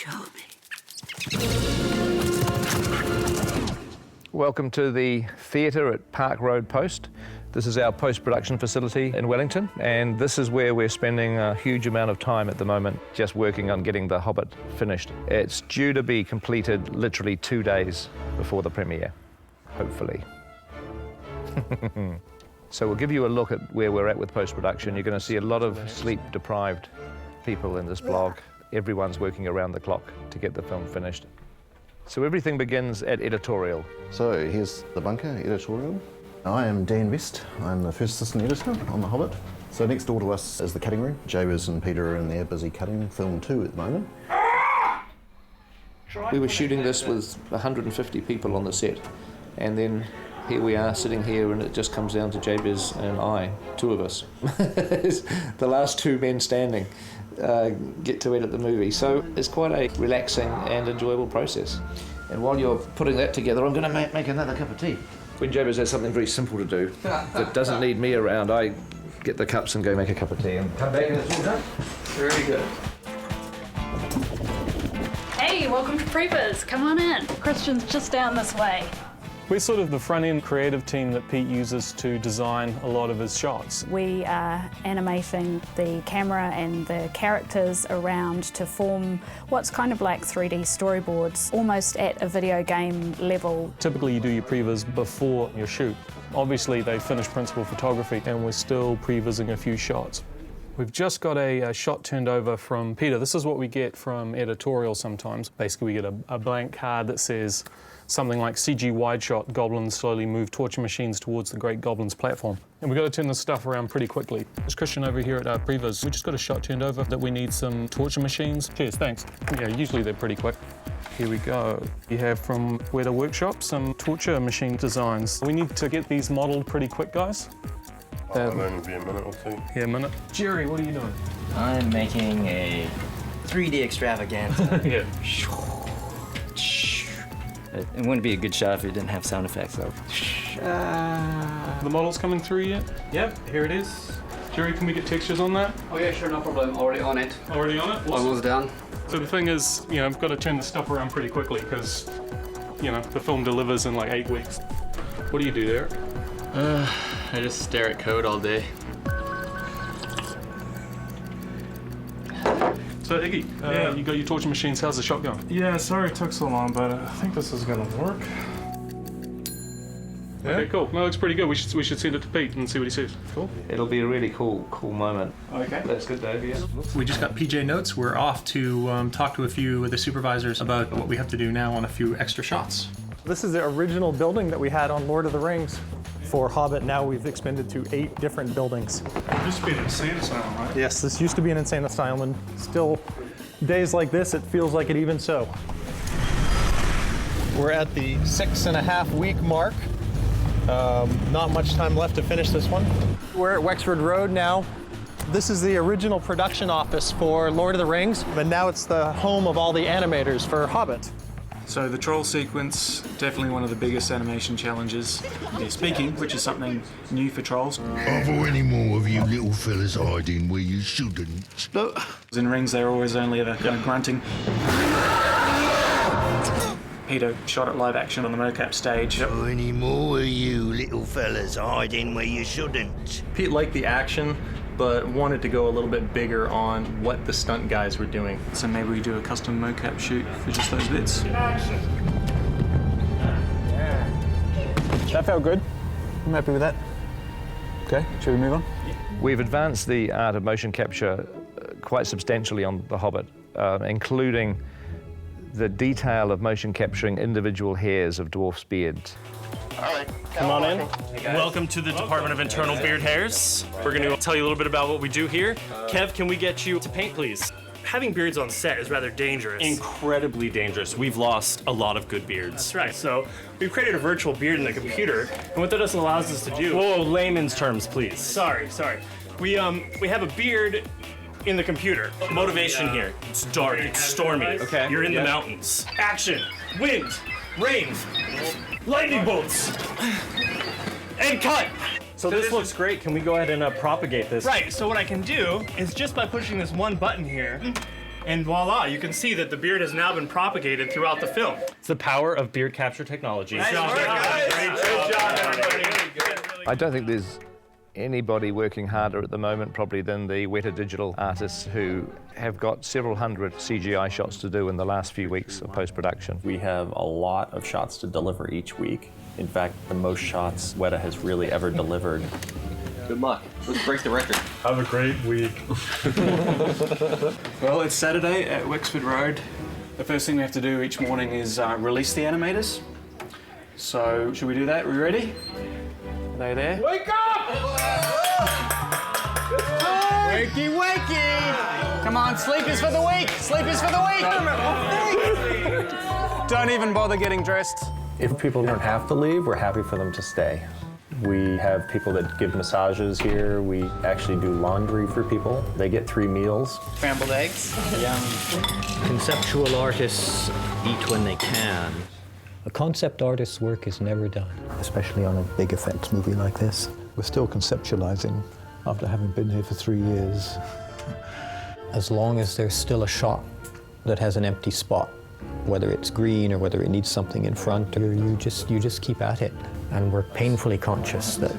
Show me. Welcome to the theatre at Park Road Post. This is our post-production facility in Wellington, and this is where we're spending a huge amount of time at the moment, just working on getting The Hobbit finished. It's due to be completed literally 2 days before the premiere, hopefully. So we'll give you a look at where we're at with post-production. You're going to see a lot of sleep-deprived people in this vlog. Everyone's working around the clock to get the film finished. So everything begins at editorial. So here's the bunker, editorial. I am Dan Best. I'm the first assistant editor on The Hobbit. So next door to us is the cutting room. Jabez and Peter are in there busy cutting film 2 at the moment. We were shooting this with 150 people on the set, and then here we are sitting here, and it just comes down to Jabez and I, 2 of us. The last 2 men standing get to edit the movie. So it's quite a relaxing and enjoyable process. And while you're putting that together, I'm going to make another cup of tea. When Jabez has something very simple to do that doesn't need me around, I get the cups and go make a cup of tea and come back and it's all done. Very good. Hey, welcome to Previs. Come on in. Christian's just down this way. We're sort of the front-end creative team that Pete uses to design a lot of his shots. We are animating the camera and the characters around to form what's kind of like 3D storyboards, almost at a video game level. Typically you do your previs before your shoot. Obviously they finish principal photography and we're still prevising a few shots. We've just got a shot turned over from Peter. This is what we get from editorial sometimes. Basically we get a blank card that says something like CG wide shot, goblins slowly move torture machines towards the Great Goblin's platform. And we've got to turn this stuff around pretty quickly. There's Christian over here at our previs. We just got a shot turned over that we need some torture machines. Cheers, thanks. Yeah, usually they're pretty quick. Here we go. You have from Weta Workshop some torture machine designs. We need to get these modeled pretty quick, guys. It'll only be a minute or 2. Yeah, a minute. Jerry, what are you doing? I'm making a 3D extravaganza. Yeah. It wouldn't be a good shot if it didn't have sound effects, though. The model's coming through yet? Yep, here it is. Jerry, can we get textures on that? Oh yeah, sure, no problem. Already on it. Already on it? Awesome. Almost done. So the thing is, you know, I've got to turn the stuff around pretty quickly because, you know, the film delivers in like 8 weeks. What do you do there? I just stare at code all day. So Iggy, you got your torture machines. How's the shot going? Yeah, sorry it took so long, but I think this is gonna work. Yeah. Okay, cool. No, it looks pretty good. We should send it to Pete and see what he says. Cool. It'll be a really cool moment. Okay. That's good, Dave, yeah. We just got PJ notes. We're off to talk to a few of the supervisors about what we have to do now on a few extra shots. This is the original building that we had on Lord of the Rings. For Hobbit, now we've expanded to 8 different buildings. It used to be an insane asylum, right? Yes, this used to be an insane asylum, and still, days like this, it feels like it even so. We're at the 6.5-week mark. Not much time left to finish this one. We're at Wexford Road now. This is the original production office for Lord of the Rings, but now it's the home of all the animators for Hobbit. So the troll sequence, definitely one of the biggest animation challenges. They're speaking, which is something new for trolls. Are there any more of you little fellas hiding where you shouldn't? No. In Rings, they're always only ever kind of grunting. Peter shot it live action on the mocap stage. Are any more of you little fellas hiding where you shouldn't? Pete liked the action, but wanted to go a little bit bigger on what the stunt guys were doing. So maybe we do a custom mocap shoot for just those bits. That felt good. I'm happy with that. Okay, should we move on? We've advanced the art of motion capture quite substantially on The Hobbit, including the detail of motion capturing individual hairs of dwarfs' beards. All right. Come on in. Welcome to the Department of Internal Beard Hairs. We're going to tell you a little bit about what we do here. Kev, can we get you to paint, please? Having beards on set is rather dangerous. Incredibly dangerous. We've lost a lot of good beards. That's right. So we've created a virtual beard in the computer, and what that allows us to do... Whoa, layman's terms, please. Sorry. We have a beard in the computer. Motivation here. It's dark, it's stormy. Okay. You're in the mountains. Action, wind, rain, lightning bolts, and cut. So this looks great. Can we go ahead and propagate this? Right, so what I can do is just by pushing this one button here, And voila, you can see that the beard has now been propagated throughout the film. It's the power of beard capture technology. Great job, everybody. I don't think there's anybody working harder at the moment probably than the Weta Digital artists who have got several hundred CGI shots to do in the last few weeks of post-production. We have a lot of shots to deliver each week. In fact, the most shots Weta has really ever delivered. Good luck. Let's break the record. Have a great week. Well, it's Saturday at Wexford Road. The first thing we have to do each morning is release the animators. So, should we do that? Are we ready? Are they there? Wake up! Wakey, wakey! Come on, sleep is for the weak! Sleep is for the weak! Don't even bother getting dressed. If people don't have to leave, we're happy for them to stay. We have people that give massages here. We actually do laundry for people. They get 3 meals. Scrambled eggs. Yum. Conceptual artists eat when they can. A concept artist's work is never done. Especially on a big effects movie like this. We're still conceptualizing after having been here for 3 years. As long as there's still a shot that has an empty spot, whether it's green or whether it needs something in front, or you just keep at it. And we're painfully conscious that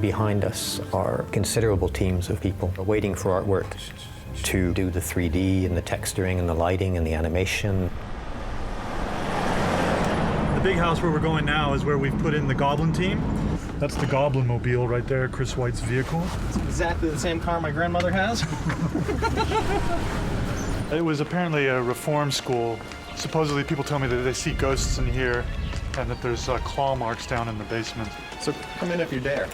behind us are considerable teams of people waiting for artwork to do the 3D and the texturing and the lighting and the animation. The big house where we're going now is where we've put in the Goblin team. That's the Goblin Mobile right there, Chris White's vehicle. It's exactly the same car my grandmother has. It was apparently a reform school. Supposedly people tell me that they see ghosts in here and that there's claw marks down in the basement. So come in if you dare.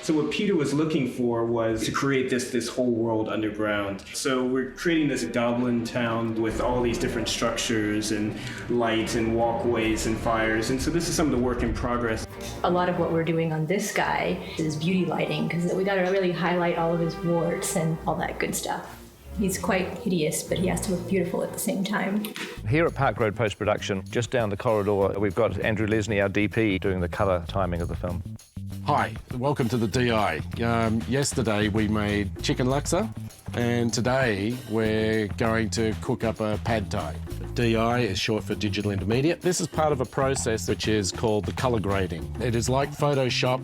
So what Peter was looking for was to create this whole world underground. So we're creating this goblin town with all these different structures and lights and walkways and fires. And so this is some of the work in progress. A lot of what we're doing on this guy is beauty lighting, because we got to really highlight all of his warts and all that good stuff. He's quite hideous, but he has to look beautiful at the same time. Here at Park Road Post-Production, just down the corridor, we've got Andrew Lesney, our DP, doing the colour timing of the film. Hi, welcome to the DI. Yesterday we made chicken laksa, and today we're going to cook up a pad thai. DI is short for digital intermediate. This is part of a process which is called the colour grading. It is like Photoshop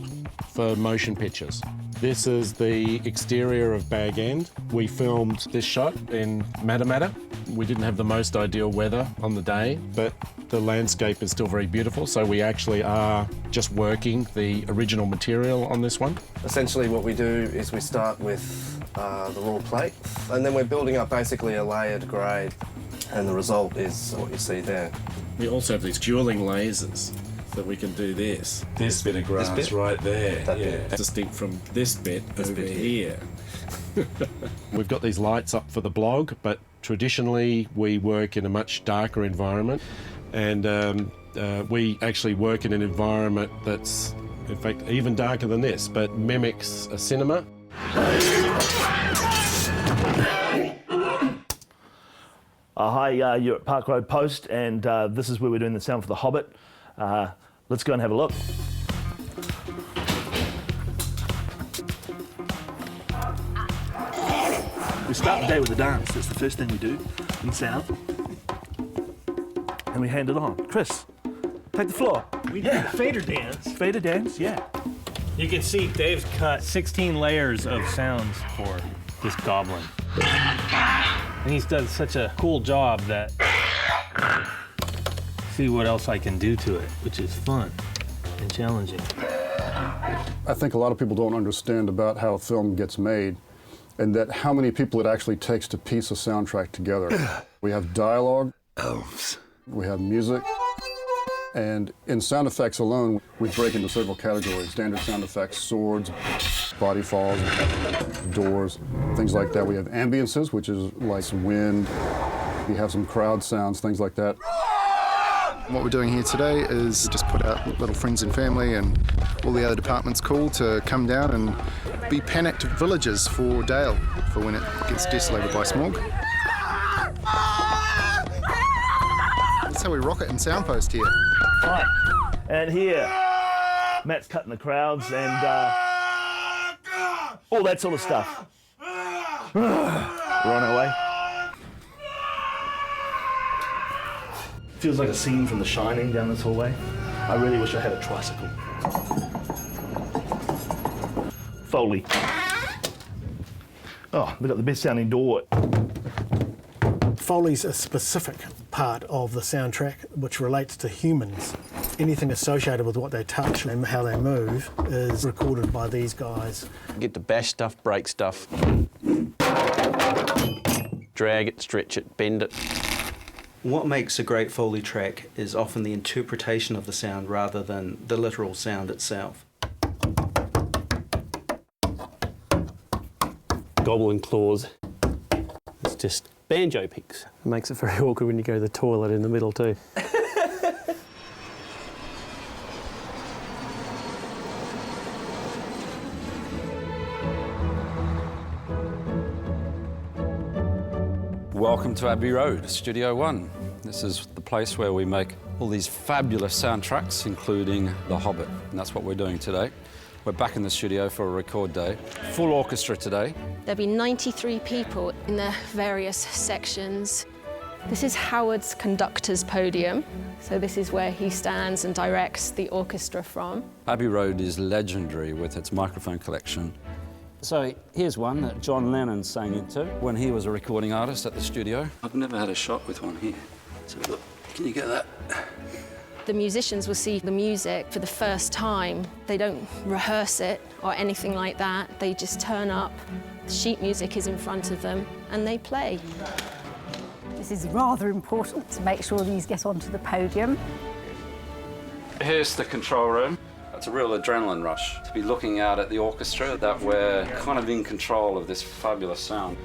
for motion pictures. This is the exterior of Bag End. We filmed this shot in Matamata. We didn't have the most ideal weather on the day, but the landscape is still very beautiful, so we actually are just working the original material on this one. Essentially what we do is we start with the raw plate, and then we're building up basically a layered grade, and the result is what you see there. We also have these dueling lasers, so we can do this. This bit of grass right there, distinct from this bit over here. We've got these lights up for the blog, but traditionally we work in a much darker environment, and we actually work in an environment that's, in fact, even darker than this, but mimics a cinema. Hi, you're at Park Road Post, and this is where we're doing the sound for The Hobbit. Let's go and have a look. We start the day with a dance. That's the first thing we do in sound. And we hand it on. Chris, take the floor. We did the fader dance. Fader dance, yeah. You can see Dave's cut 16 layers of sounds for this goblin. And he's done such a cool job that see what else I can do to it, which is fun and challenging. I think a lot of people don't understand about how a film gets made, and that how many people it actually takes to piece a soundtrack together. We have dialogue, we have music, and in sound effects alone, we break into several categories. Standard sound effects, swords, body falls, doors, things like that. We have ambiences, which is like some wind. We have some crowd sounds, things like that. What we're doing here today is just put out little friends and family and all the other departments call to come down and be panicked villagers for Dale for when it gets desolated by smog. how we rock it in Soundpost here. Right, and here, Matt's cutting the crowds and all that sort of stuff. We're on our way. Feels like a scene from The Shining down this hallway. I really wish I had a tricycle. Foley. Oh, we've got the best sounding door. Foley's a specific part of the soundtrack which relates to humans. Anything associated with what they touch and how they move is recorded by these guys. Get to bash stuff, break stuff, drag it, stretch it, bend it. What makes a great Foley track is often the interpretation of the sound rather than the literal sound itself. Goblin claws. It's just banjo picks. It makes it very awkward when you go to the toilet in the middle too. Welcome to Abbey Road, Studio One. This is the place where we make all these fabulous soundtracks, including The Hobbit, and that's what we're doing today. We're back in the studio for a record day. Full orchestra today. There'll be 93 people in the various sections. This is Howard's conductor's podium, so this is where he stands and directs the orchestra from. Abbey Road is legendary with its microphone collection. So here's one that John Lennon sang into when he was a recording artist at the studio. I've never had a shot with one here. So look, can you get that? The musicians will see the music for the first time. They don't rehearse it or anything like that. They just turn up, the sheet music is in front of them, and they play. This is rather important to make sure these get onto the podium. Here's the control room. It's a real adrenaline rush to be looking out at the orchestra that we're kind of in control of this fabulous sound.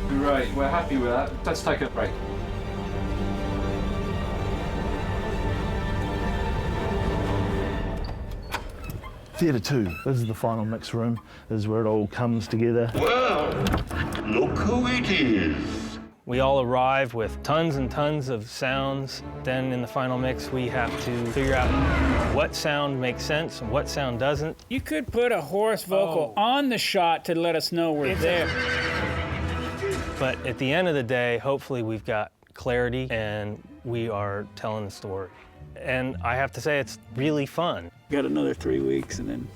Great, we're happy with that. Let's take a break. Theatre 2, this is the final mix room. This is where it all comes together. Well, look who it is. We all arrive with tons and tons of sounds. Then in the final mix, we have to figure out what sound makes sense and what sound doesn't. You could put a hoarse vocal on the shot to let us know we're there. But at the end of the day, hopefully we've got clarity and we are telling the story. And I have to say, it's really fun. Got another 3 weeks and then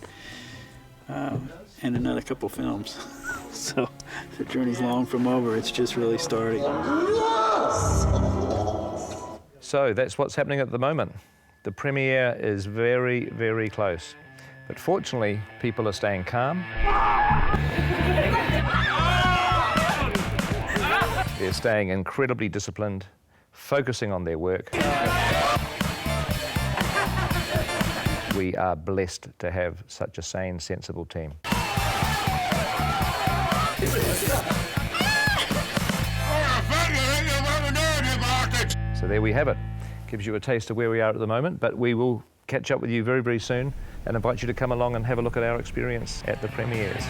and another couple films. So the journey's long from over, it's just really starting. So that's what's happening at the moment. The premiere is very, very close. But fortunately, people are staying calm. They're staying incredibly disciplined, focusing on their work. We are blessed to have such a sane, sensible team. So there we have it. Gives you a taste of where we are at the moment, but we will catch up with you very, very soon and invite you to come along and have a look at our experience at the premieres.